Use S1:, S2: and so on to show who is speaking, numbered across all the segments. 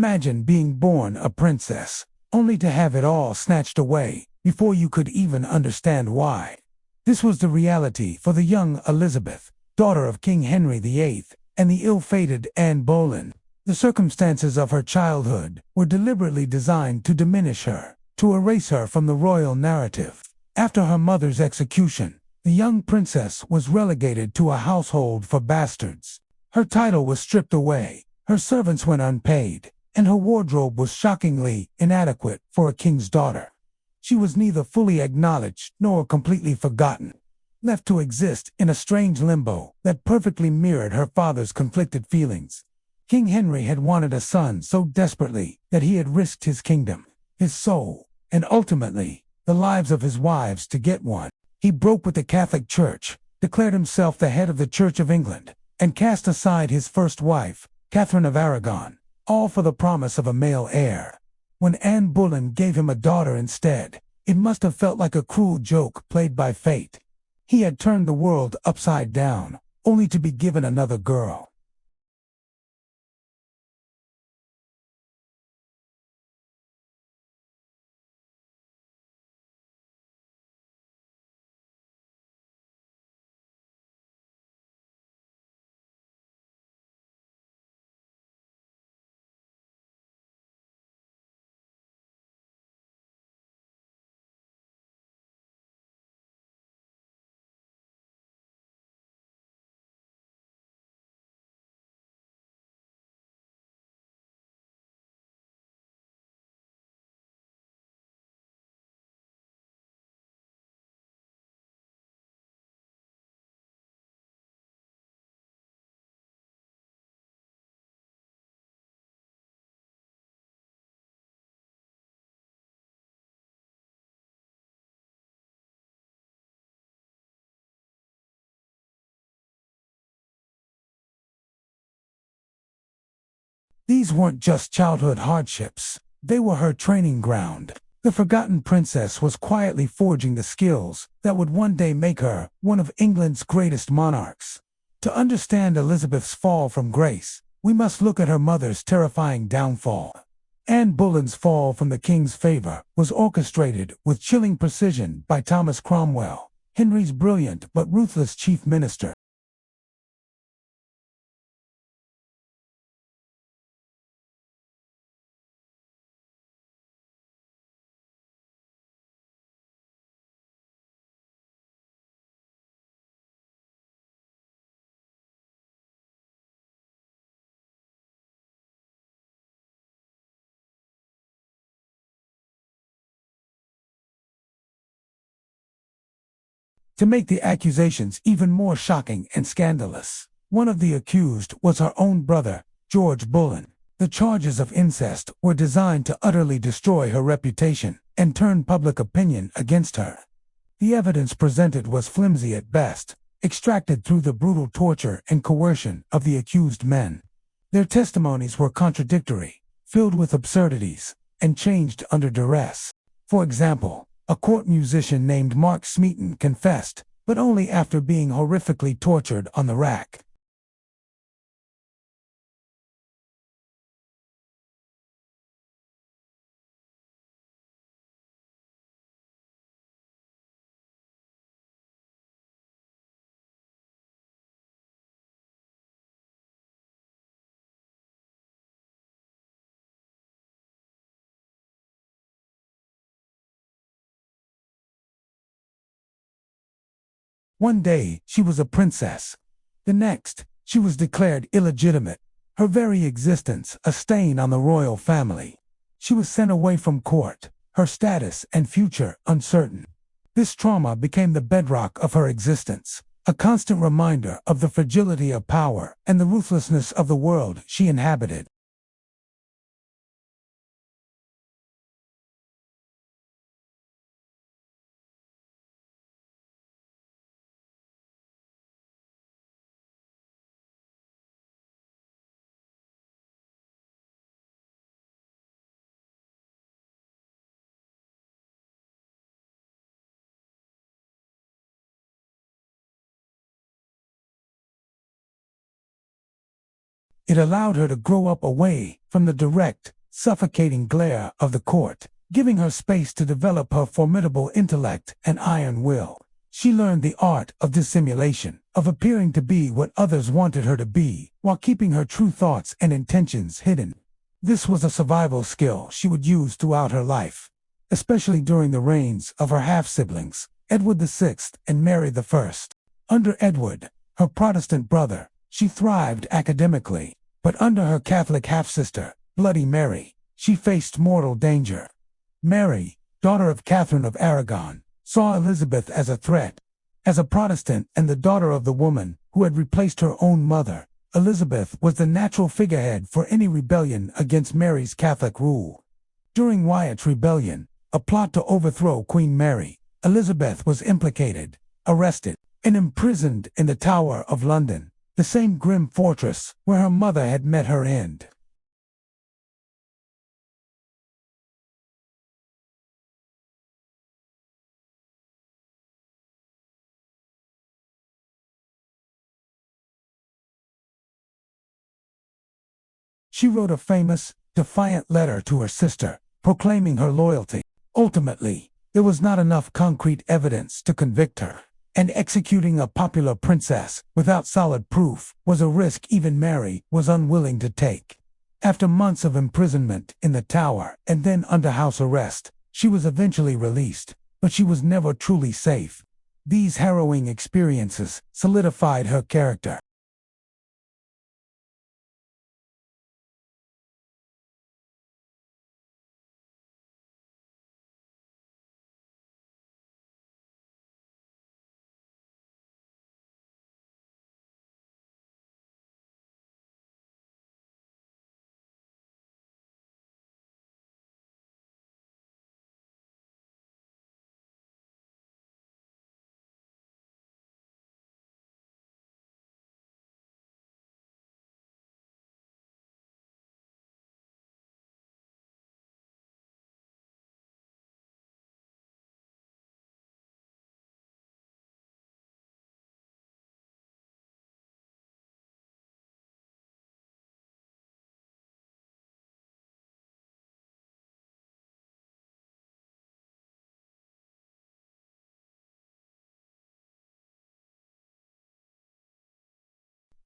S1: Imagine being born a princess, only to have it all snatched away before you could even understand why. This was the reality for the young Elizabeth, daughter of King Henry VIII, and the ill-fated Anne Boleyn. The circumstances of her childhood were deliberately designed to diminish her, to erase her from the royal narrative. After her mother's execution, the young princess was relegated to a household for bastards. Her title was stripped away, her servants went unpaid, and her wardrobe was shockingly inadequate for a king's daughter. She was neither fully acknowledged nor completely forgotten, left to exist in a strange limbo that perfectly mirrored her father's conflicted feelings. King Henry had wanted a son so desperately that he had risked his kingdom, his soul, and ultimately, the lives of his wives to get one. He broke with the Catholic Church, declared himself the head of the Church of England, and cast aside his first wife, Catherine of Aragon, all for the promise of a male heir. When Anne Boleyn gave him a daughter instead, it must have felt like a cruel joke played by fate. He had turned the world upside down, only to be given another girl. These weren't just childhood hardships, they were her training ground. The forgotten princess was quietly forging the skills that would one day make her one of England's greatest monarchs. To understand Elizabeth's fall from grace, we must look at her mother's terrifying downfall. Anne Boleyn's fall from the king's favor was orchestrated with chilling precision by Thomas Cromwell, Henry's brilliant but ruthless chief minister. To make the accusations even more shocking and scandalous, one of the accused was her own brother, George Boleyn. The charges of incest were designed to utterly destroy her reputation and turn public opinion against her. The evidence presented was flimsy at best, extracted through the brutal torture and coercion of the accused men. Their testimonies were contradictory, filled with absurdities, and changed under duress. For example, a court musician named Mark Smeaton confessed, but only after being horrifically tortured on the rack. One day, she was a princess. The next, she was declared illegitimate, her very existence a stain on the royal family. She was sent away from court, her status and future uncertain. This trauma became the bedrock of her existence, a constant reminder of the fragility of power and the ruthlessness of the world she inhabited. It allowed her to grow up away from the direct, suffocating glare of the court, giving her space to develop her formidable intellect and iron will. She learned the art of dissimulation, of appearing to be what others wanted her to be, while keeping her true thoughts and intentions hidden. This was a survival skill she would use throughout her life, especially during the reigns of her half-siblings, Edward VI and Mary I. Under Edward, her Protestant brother, she thrived academically, but under her Catholic half-sister, Bloody Mary, she faced mortal danger. Mary, daughter of Catherine of Aragon, saw Elizabeth as a threat. As a Protestant and the daughter of the woman who had replaced her own mother, Elizabeth was the natural figurehead for any rebellion against Mary's Catholic rule. During Wyatt's rebellion, a plot to overthrow Queen Mary, Elizabeth was implicated, arrested, and imprisoned in the Tower of London, the same grim fortress where her mother had met her end. She wrote a famous, defiant letter to her sister, proclaiming her loyalty. Ultimately, there was not enough concrete evidence to convict her, and executing a popular princess without solid proof was a risk even Mary was unwilling to take. After months of imprisonment in the Tower and then under house arrest, she was eventually released, but she was never truly safe. These harrowing experiences solidified her character.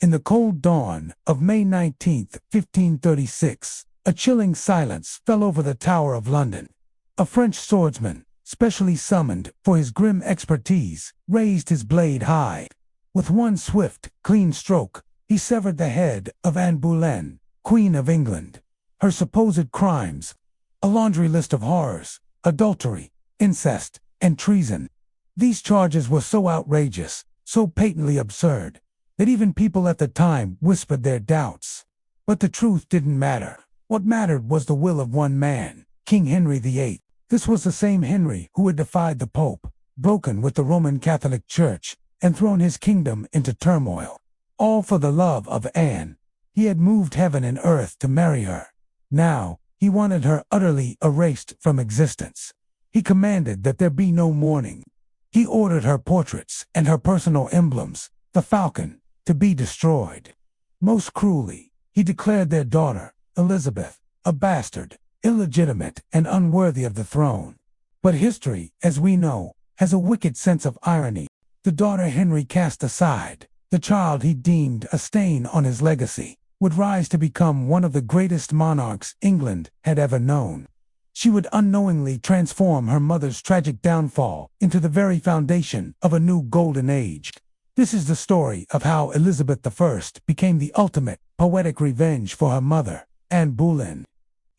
S1: In the cold dawn of May 19, 1536, a chilling silence fell over the Tower of London. A French swordsman, specially summoned for his grim expertise, raised his blade high. With one swift, clean stroke, he severed the head of Anne Boleyn, Queen of England. Her supposed crimes, a laundry list of horrors: adultery, incest, and treason. These charges were so outrageous, so patently absurd, that even people at the time whispered their doubts. But the truth didn't matter. What mattered was the will of one man, King Henry VIII. This was the same Henry who had defied the Pope, broken with the Roman Catholic Church, and thrown his kingdom into turmoil. All for the love of Anne. He had moved heaven and earth to marry her. Now, he wanted her utterly erased from existence. He commanded that there be no mourning. He ordered her portraits and her personal emblems, the falcon, to be destroyed. Most cruelly, he declared their daughter, Elizabeth, a bastard, illegitimate, and unworthy of the throne. But history, as we know, has a wicked sense of irony. The daughter Henry cast aside, the child he deemed a stain on his legacy, would rise to become one of the greatest monarchs England had ever known. She would unknowingly transform her mother's tragic downfall into the very foundation of a new golden age. This is the story of how Elizabeth I became the ultimate poetic revenge for her mother, Anne Boleyn.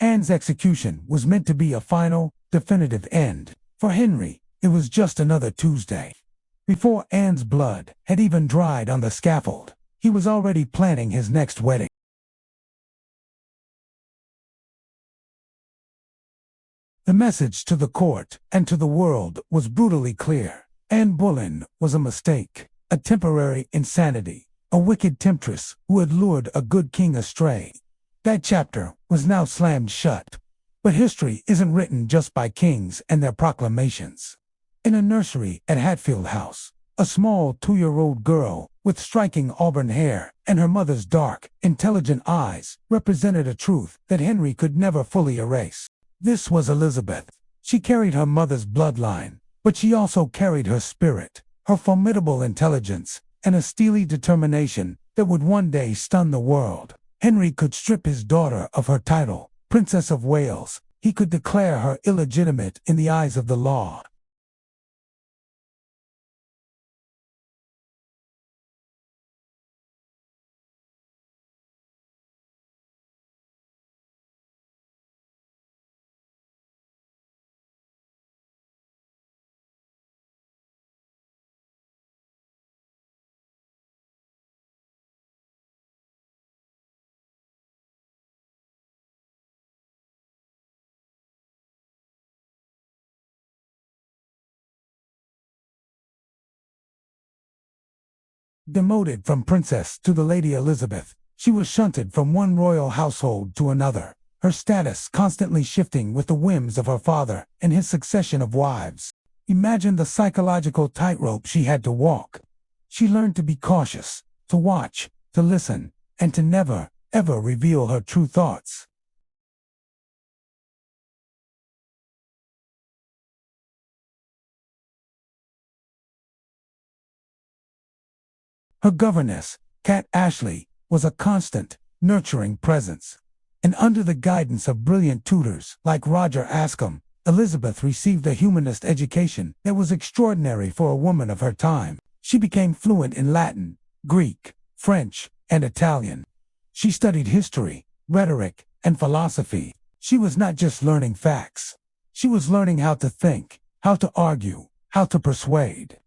S1: Anne's execution was meant to be a final, definitive end. For Henry, it was just another Tuesday. Before Anne's blood had even dried on the scaffold, he was already planning his next wedding. The message to the court and to the world was brutally clear. Anne Boleyn was a mistake. A temporary insanity, a wicked temptress who had lured a good king astray. That chapter was now slammed shut. But history isn't written just by kings and their proclamations. In a nursery at Hatfield House, a small 2-year-old girl with striking auburn hair, and her mother's dark, intelligent eyes represented a truth that Henry could never fully erase. This was Elizabeth. She carried her mother's bloodline, but she also carried her spirit, her formidable intelligence, and a steely determination that would one day stun the world. Henry could strip his daughter of her title, Princess of Wales. He could declare her illegitimate in the eyes of the law. Demoted from princess to the Lady Elizabeth, she was shunted from one royal household to another, her status constantly shifting with the whims of her father and his succession of wives. Imagine the psychological tightrope she had to walk. She learned to be cautious, to watch, to listen, and to never, ever reveal her true thoughts. Her governess, Cat Ashley, was a constant, nurturing presence. And under the guidance of brilliant tutors like Roger Ascham, Elizabeth received a humanist education that was extraordinary for a woman of her time. She became fluent in Latin, Greek, French, and Italian. She studied history, rhetoric, and philosophy. She was not just learning facts. She was learning how to think, how to argue, how to persuade.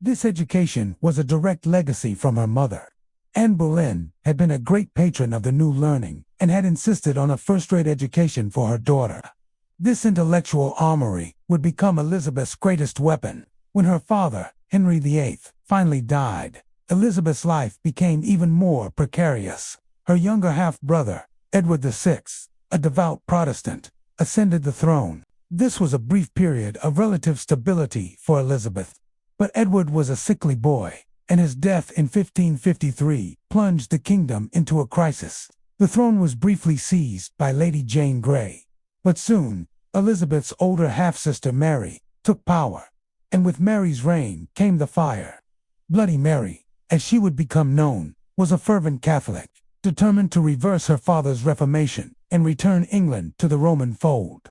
S1: This education was a direct legacy from her mother. Anne Boleyn had been a great patron of the new learning and had insisted on a first-rate education for her daughter. This intellectual armory would become Elizabeth's greatest weapon. When her father, Henry VIII, finally died, Elizabeth's life became even more precarious. Her younger half-brother, Edward VI, a devout Protestant, ascended the throne. This was a brief period of relative stability for Elizabeth. But Edward was a sickly boy, and his death in 1553 plunged the kingdom into a crisis. The throne was briefly seized by Lady Jane Grey. But soon, Elizabeth's older half-sister Mary took power, and with Mary's reign came the fire. Bloody Mary, as she would become known, was a fervent Catholic, determined to reverse her father's Reformation and return England to the Roman fold.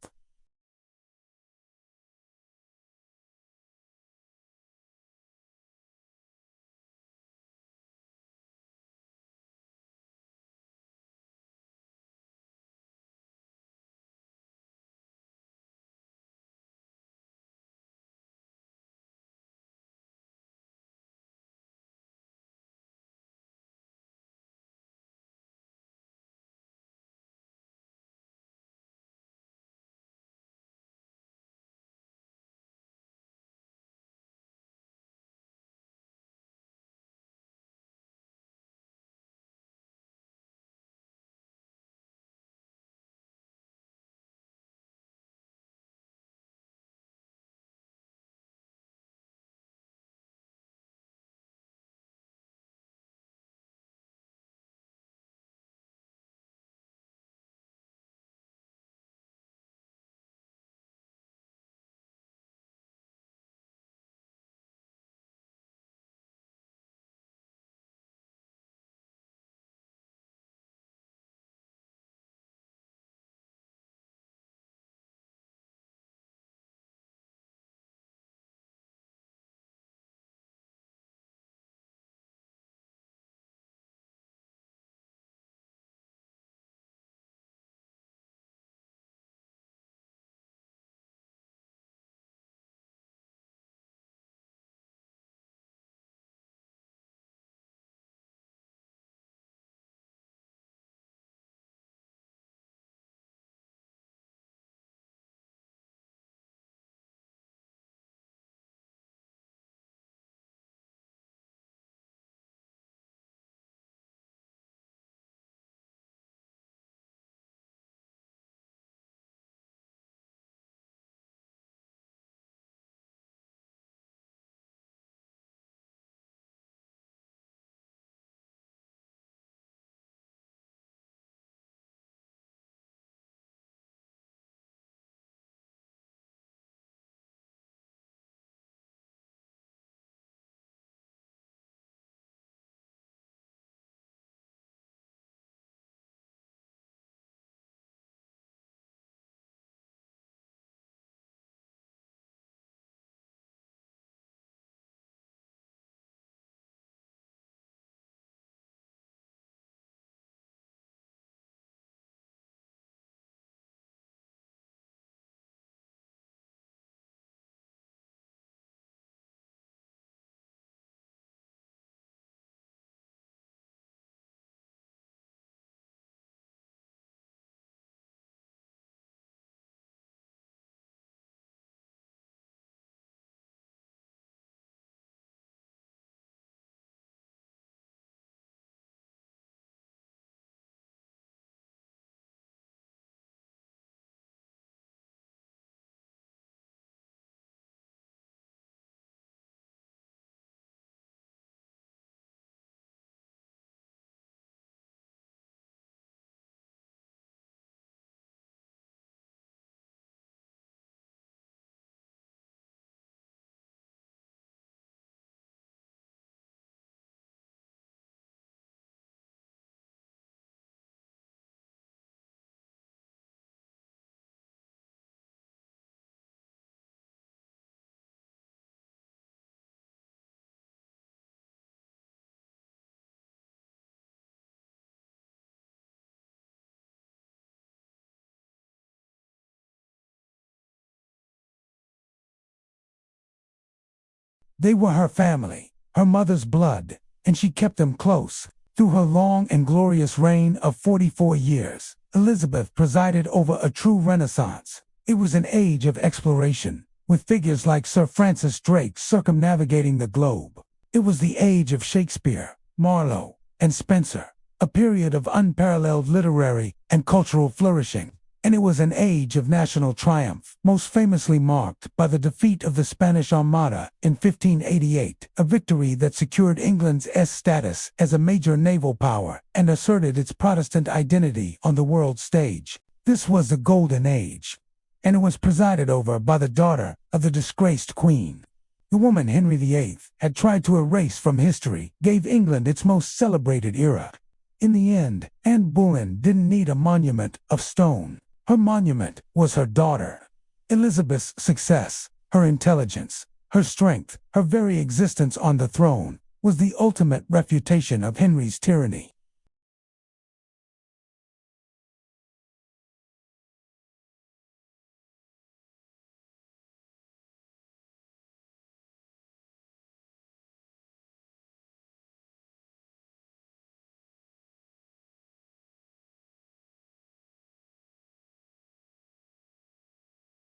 S1: They were her family, her mother's blood, and she kept them close. Through her long and glorious reign of 44 years, Elizabeth presided over a true renaissance. It was an age of exploration, with figures like Sir Francis Drake circumnavigating the globe. It was the age of Shakespeare, Marlowe, and Spencer, a period of unparalleled literary and cultural flourishing. And it was an age of national triumph, most famously marked by the defeat of the Spanish Armada in 1588, a victory that secured England's status as a major naval power and asserted its Protestant identity on the world stage. This was the Golden Age, and it was presided over by the daughter of the disgraced Queen. The woman Henry VIII had tried to erase from history, gave England its most celebrated era. In the end, Anne Boleyn didn't need a monument of stone. Her monument was her daughter. Elizabeth's success, her intelligence, her strength, her very existence on the throne, was the ultimate refutation of Henry's tyranny.